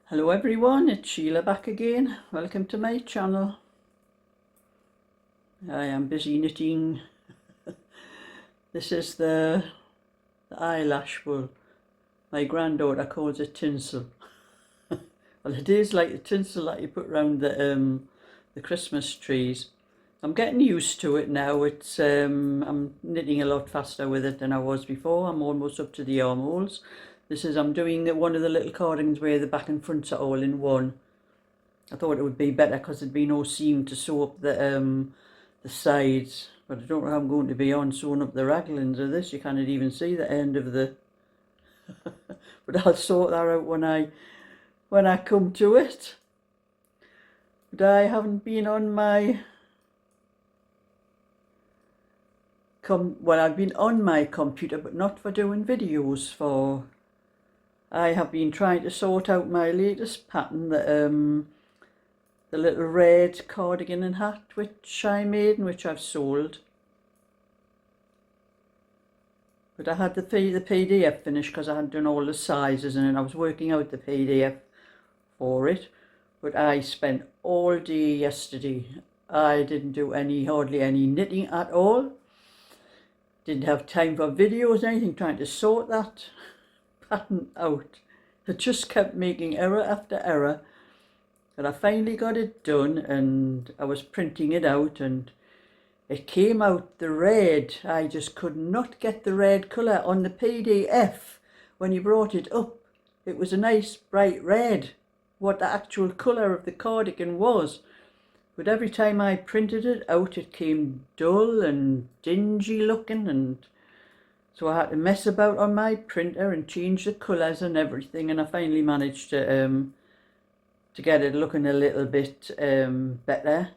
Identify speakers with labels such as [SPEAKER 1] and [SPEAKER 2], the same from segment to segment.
[SPEAKER 1] Hello everyone, it's Sheila back again. Welcome to my channel. I am busy knitting. This is the eyelash wool. My granddaughter calls it tinsel. Well, it is like the tinsel that you put around the Christmas trees. I'm getting used to it now. It's I'm knitting a lot faster with it than I was before. I'm almost up to the armholes. I'm doing one of the little cardigans where the back and fronts are all in one. I thought it would be better because there'd be no seam to sew up the sides, but I don't know how I'm going to be on sewing up the raglings of this. You can't even see the end of the but I'll sort that out when I come to it. But I haven't been on my I've been on my computer, but not for doing videos. I have been trying to sort out my latest pattern, the little red cardigan and hat which I made and which I've sold. But I had the PDF finished because I had done all the sizes and I was working out the PDF for it. But I spent all day yesterday. I didn't do hardly any knitting at all. Didn't have time for videos or anything, trying to sort that pattern out. It just kept making error after error. And I finally got it done and I was printing it out and it came out the red. I just could not get the red colour on the PDF when you brought it up. It was a nice bright red, what the actual colour of the cardigan was. But every time I printed it out, it came dull and dingy looking, and so I had to mess about on my printer and change the colours and everything, and I finally managed to get it looking a little bit better.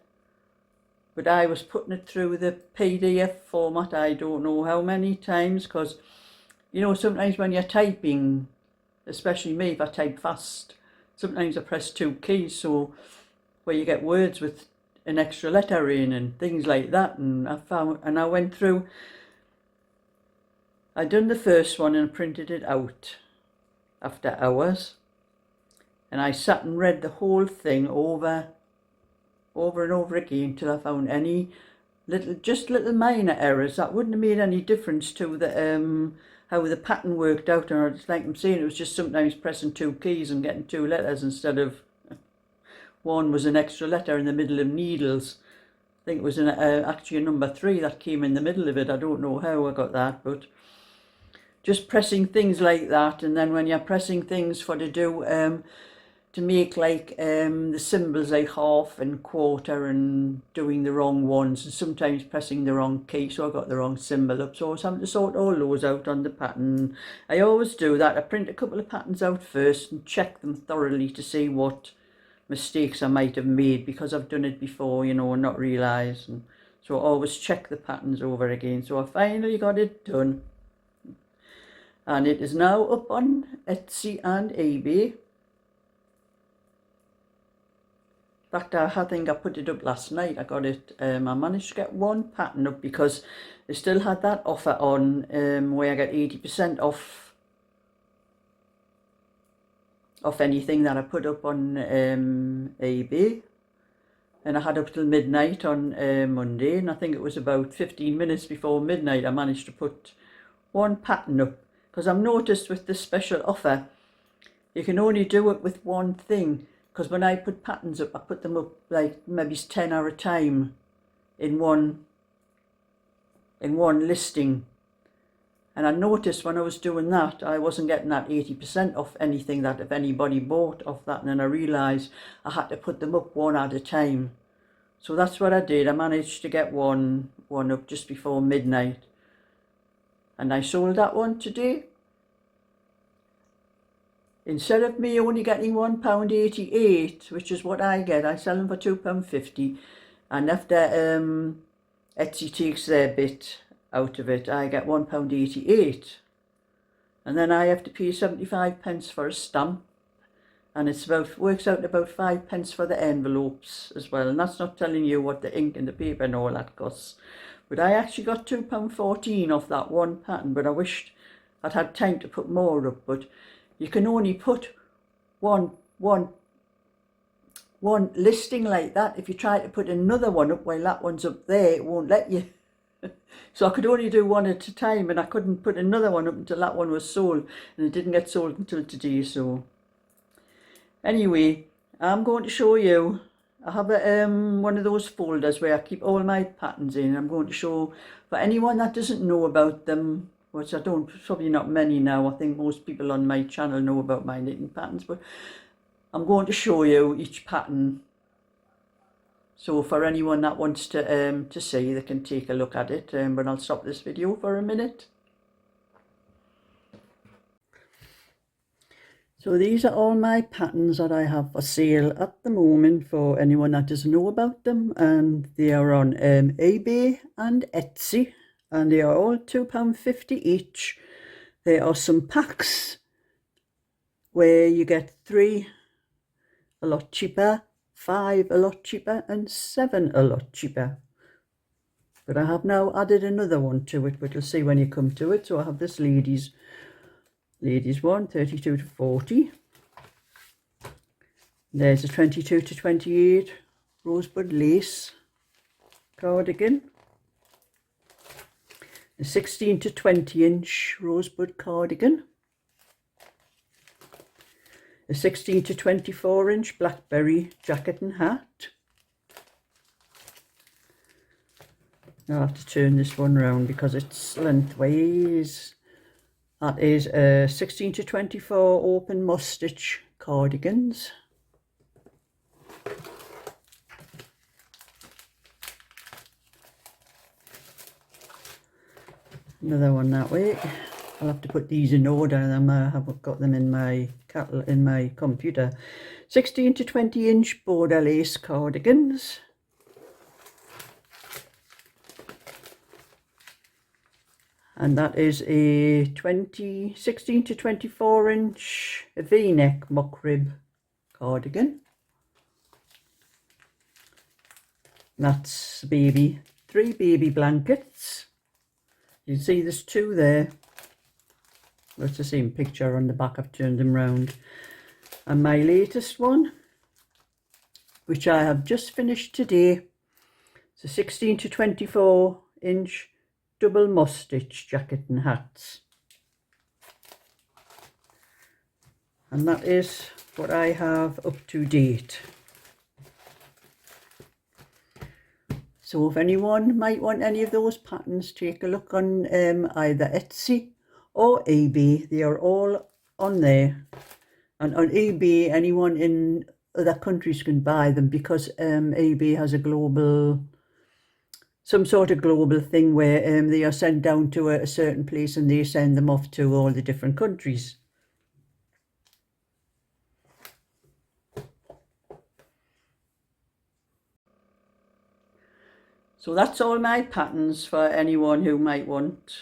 [SPEAKER 1] But I was putting it through the PDF format I don't know how many times, because you know, sometimes when you're typing, especially me, if I type fast, sometimes I press two keys, so where you get words with an extra letter in and things like that, and I went through, I'd done the first one and printed it out after hours, and I sat and read the whole thing over and over again till I found any little minor errors that wouldn't have made any difference to the how the pattern worked out. And it's like I'm saying, it was just sometimes pressing two keys and getting two letters instead of one was an extra letter in the middle of needles. I think it was actually a number 3 that came in the middle of it. I don't know how I got that, but just pressing things like that. And then when you're pressing things to make like the symbols like half and quarter and doing the wrong ones and sometimes pressing the wrong key, so I got the wrong symbol up, so I was having to sort all those out on the pattern. I always do that. I print a couple of patterns out first and check them thoroughly to see what mistakes I might have made, because I've done it before, you know, and not realised, and so I always check the patterns over again. So I finally got it done, and it is now up on Etsy and eBay. In fact, I think I put it up last night. I got it, I managed to get one pattern up because they still had that offer on where I get 80% off anything that I put up on eBay. And I had up till midnight on Monday, and I think it was about 15 minutes before midnight I managed to put one pattern up, because I've noticed with this special offer you can only do it with one thing. Because when I put patterns up, I put them up like maybe 10 at a time in one listing. And I noticed when I was doing that, I wasn't getting that 80% off anything that if anybody bought off that. And then I realised I had to put them up one at a time. So that's what I did. I managed to get one up just before midnight. And I sold that one today. Instead of me only getting £1.88, which is what I get, I sell them for £2.50. And after Etsy takes their bit out of it, I get £1.88. And then I have to pay 75 pence for a stamp. And works out about 5 pence for the envelopes as well. And that's not telling you what the ink and the paper and all that costs. But I actually got £2.14 off that one pattern, but I wished I'd had time to put more up. But you can only put one one listing like that, if you try to put another one up while that one's up there, it won't let you. So I could only do one at a time, and I couldn't put another one up until that one was sold, and it didn't get sold until today. So anyway, I'm going to show you. I have one of those folders where I keep all my patterns in. I'm going to show, for anyone that doesn't know about them, which I don't, probably not many now. I think most people on my channel know about my knitting patterns, but I'm going to show you each pattern. So for anyone that wants to see, they can take a look at it. But I'll stop this video for a minute. So these are all my patterns that I have for sale at the moment, for anyone that doesn't know about them, and they are on eBay and Etsy, and they are all £2.50 each. There are some packs where you get 3 a lot cheaper, 5 a lot cheaper, and 7 a lot cheaper. But I have now added another one to it, but you'll see when you come to it. So I have this ladies one, 32 to 40. There's a 22 to 28 rosebud lace cardigan. A 16 to 20 inch rosebud cardigan. A 16 to 24 inch blackberry jacket and hat. I'll have to turn this one round because it's lengthways. That is a 16 to 24 open moss stitch cardigans. Another one that way. I'll have to put these in order, and I haven't got them in my computer. 16 to 20 inch border lace cardigans. And that is a 16 to 24 inch V-neck mock rib cardigan. That's 3 baby blankets. You can see there's 2 there. That's the same picture on the back. I've turned them round. And my latest one, which I have just finished today, it's a 16 to 24 inch double moss stitch jacket and hats. And that is what I have up to date. So if anyone might want any of those patterns, take a look on either Etsy or eBay. They are all on there. And on eBay, anyone in other countries can buy them, because eBay has a global, some sort of global thing where they are sent down to a certain place and they send them off to all the different countries. So that's all my patterns for anyone who might want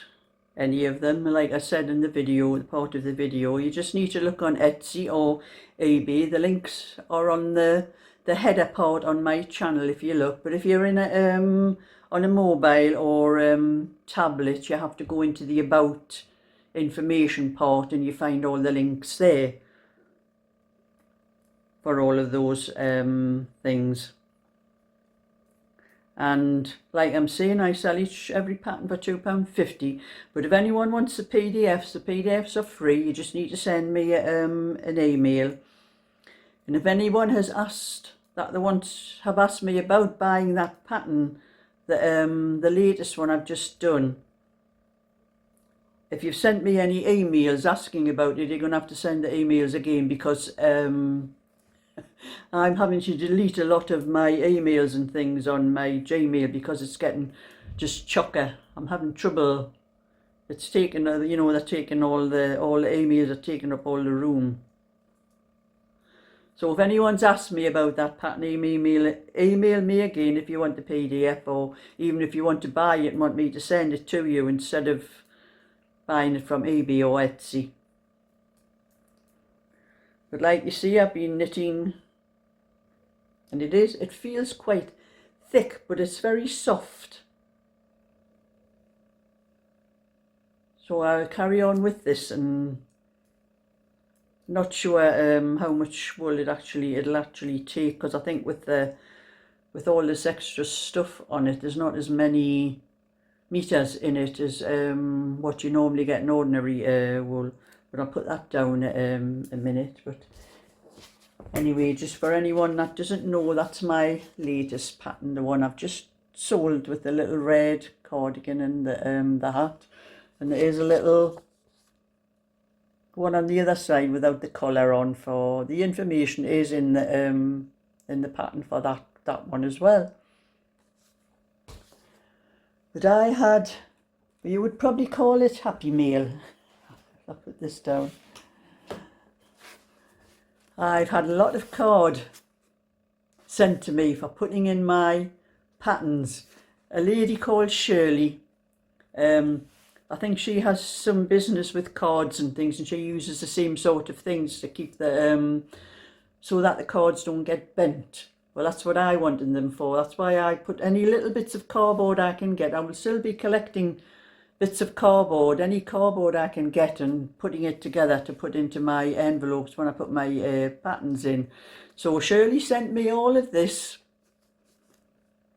[SPEAKER 1] any of them. Like I said in the video, part of the video, you just need to look on Etsy or eBay. The links are on the header part on my channel if you look. But if you're in on a mobile or tablet, you have to go into the about information part and you find all the links there for all of those things. And like I'm saying, I sell every pattern for £2.50. But if anyone wants the PDFs are free. You just need to send me an email. And if anyone has asked that have asked me about buying that pattern, the latest one I've just done, if you've sent me any emails asking about it, you're going to have to send the emails again, because I'm having to delete a lot of my emails and things on my Gmail because it's getting just chocker. I'm having trouble. It's taking, you know, they're taking all the emails are taking up all the room. So if anyone's asked me about that pattern, email me again if you want the PDF, or even if you want to buy it and want me to send it to you instead of buying it from eBay or Etsy. But like you see, I've been knitting, and it feels quite thick, but it's very soft. So I'll carry on with this, and Not sure how much wool it'll actually take, because I think with all this extra stuff on it, there's not as many meters in it as what you normally get in ordinary wool. But I'll put that down a minute. But anyway, just for anyone that doesn't know, that's my latest pattern, the one I've just sold with the little red cardigan and the hat. And there is a little one on the other side without the collar on. For the information is in the pattern for that one as well. But I had, you would probably call it Happy Meal. I'll put this down. I've had a lot of card sent to me for putting in my patterns. A lady called Shirley, I think she has some business with cards and things, and she uses the same sort of things to keep the so that the cards don't get bent. Well, that's what I wanted them for. That's why I put any little bits of cardboard I can get. I will still be collecting bits of cardboard, any cardboard I can get, and putting it together to put into my envelopes when I put my patterns in. So Shirley sent me all of this.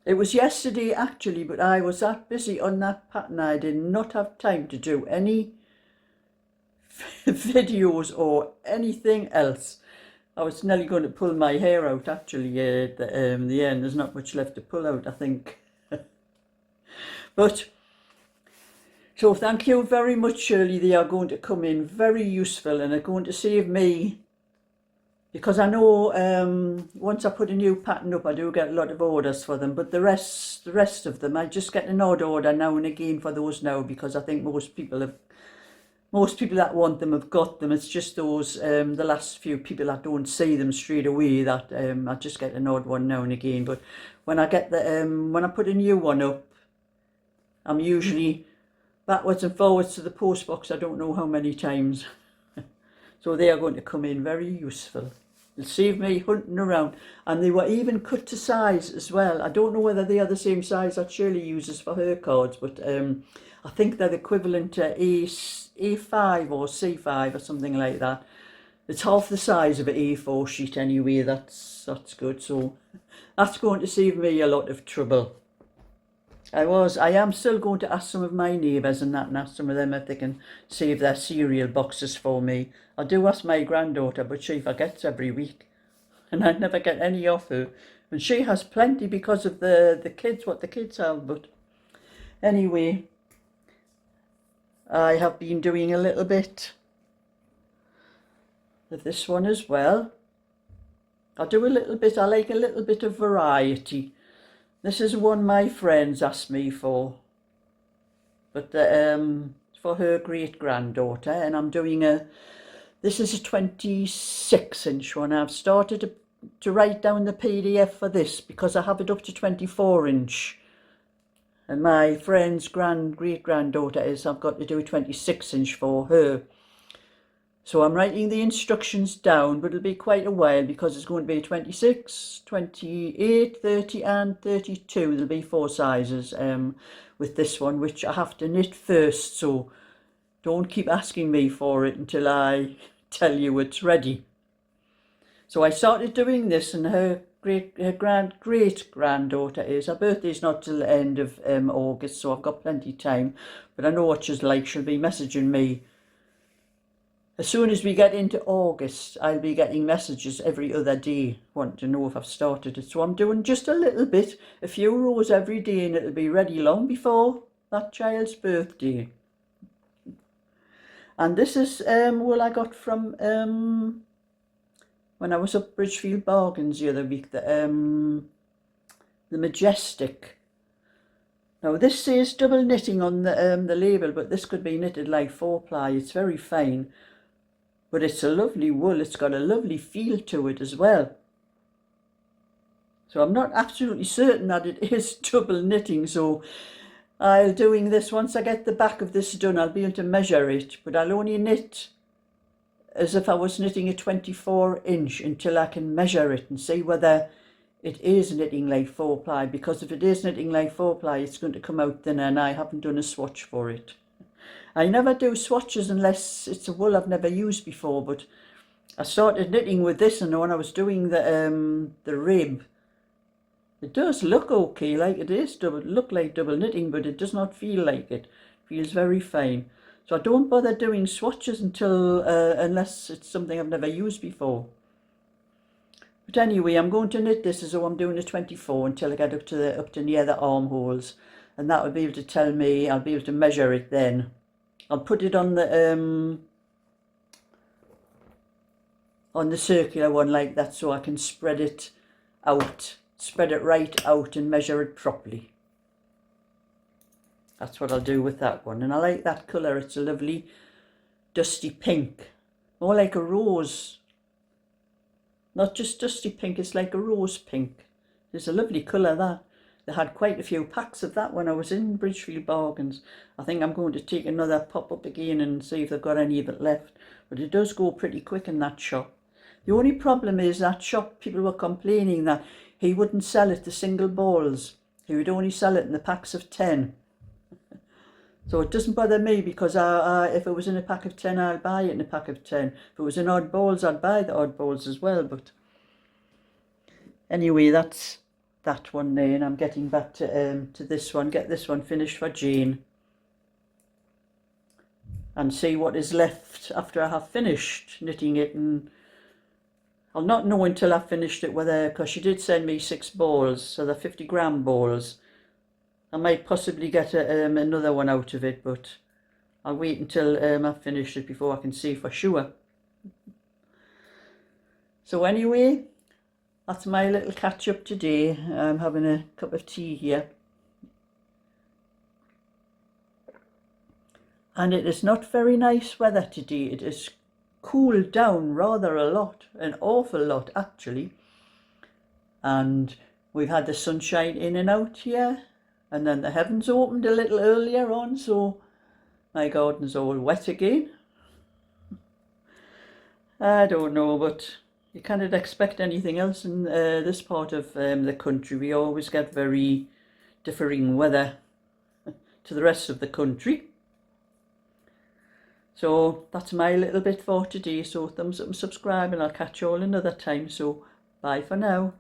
[SPEAKER 1] It was yesterday actually, but I was that busy on that pattern I did not have time to do any videos or anything else. I was nearly going to pull my hair out actually at the end. There's not much left to pull out, I think. But so thank you very much, Shirley. They are going to come in very useful and are going to save me, because I know once I put a new pattern up, I do get a lot of orders for them. But the rest of them, I just get an odd order now and again for those now, because I think most people that want them have got them. It's just those the last few people that don't see them straight away that I just get an odd one now and again. But when I get the when I put a new one up, I'm usually backwards and forwards to the post box I don't know how many times. So they are going to come in very useful. It'll save me hunting around. And they were even cut to size as well. I don't know whether they are the same size that Shirley uses for her cards, but I think they're equivalent to A5 or C5 or something like that. It's half the size of an A4 sheet anyway. That's good. So that's going to save me a lot of trouble. I am still going to ask some of my neighbours and that, and ask some of them if they can save their cereal boxes for me. I do ask my granddaughter, but she forgets every week, and I never get any off her. And she has plenty because of the kids, what the kids have. But anyway, I have been doing a little bit of this one as well. I do a little bit, I like a little bit of variety. This is one my friends asked me for, but for her great granddaughter, and I'm doing this is a 26-inch one. I've started to write down the PDF for this because I have it up to 24-inch, and my friend's great granddaughter I've got to do a 26-inch for her. So I'm writing the instructions down, but it'll be quite a while because it's going to be 26, 28, 30 and 32. There'll be 4 sizes with this one, which I have to knit first. So don't keep asking me for it until I tell you it's ready. So I started doing this, and her great granddaughter her birthday's not till the end of August, so I've got plenty of time. But I know what she's like. She'll be messaging me. As soon as we get into August, I'll be getting messages every other day wanting to know if I've started it. So I'm doing just a little bit, a few rows every day, and it'll be ready long before that child's birthday. And this is wool I got from when I was up Bridgefield Bargains the other week, the Majestic. Now this says double knitting on the label, but this could be knitted like 4-ply. It's very fine. But it's a lovely wool. It's got a lovely feel to it as well. So I'm not absolutely certain that it is double knitting. So I'll doing this, once I get the back of this done, I'll be able to measure it. But I'll only knit as if I was knitting a 24-inch until I can measure it and see whether it is knitting like 4-ply. Because if it is knitting like 4-ply, it's going to come out thinner, and I haven't done a swatch for it. I never do swatches unless it's a wool I've never used before, but I started knitting with this, and when I was doing the rib, it does look okay, like it is look like double knitting, but it does not feel like it. It feels very fine. So I don't bother doing swatches until unless it's something I've never used before. But anyway, I'm going to knit this as though I'm doing a 24 until I get up to near the armholes, and that will be able to tell me. I'll be able to measure it then. I'll put it on the circular one like that, so I can spread it out, spread it right out and measure it properly. That's what I'll do with that one. And I like that colour. It's a lovely dusty pink, more like a rose. Not just dusty pink, it's like a rose pink. It's a lovely colour, that. They had quite a few packs of that when I was in Bridgefield Bargains. I think I'm going to take another pop up again and see if they've got any of it left. But it does go pretty quick in that shop. The only problem is that shop, people were complaining that he wouldn't sell it to single balls. He would only sell it in the packs of 10. So it doesn't bother me, because if it was in a pack of 10, I'll buy it in a pack of 10. If it was in odd balls, I'd buy the odd balls as well. But anyway, that's that one there, and I'm getting back to this one. Get this one finished for Jane, and see what is left after I have finished knitting it. And I'll not know until I've finished it whether, because she did send me 6 balls, so they're 50-gram balls. I might possibly get another one out of it, but I'll wait until I've finished it before I can see for sure. So anyway, that's my little catch up today. I'm having a cup of tea here. And it is not very nice weather today. It has cooled down rather a lot, an awful lot actually. And we've had the sunshine in and out here. And then the heavens opened a little earlier on, so my garden's all wet again. I don't know, but you cannot expect anything else in this part of the country. We always get very differing weather to the rest of the country. So that's my little bit for today. So thumbs up and subscribe, and I'll catch you all another time. So bye for now.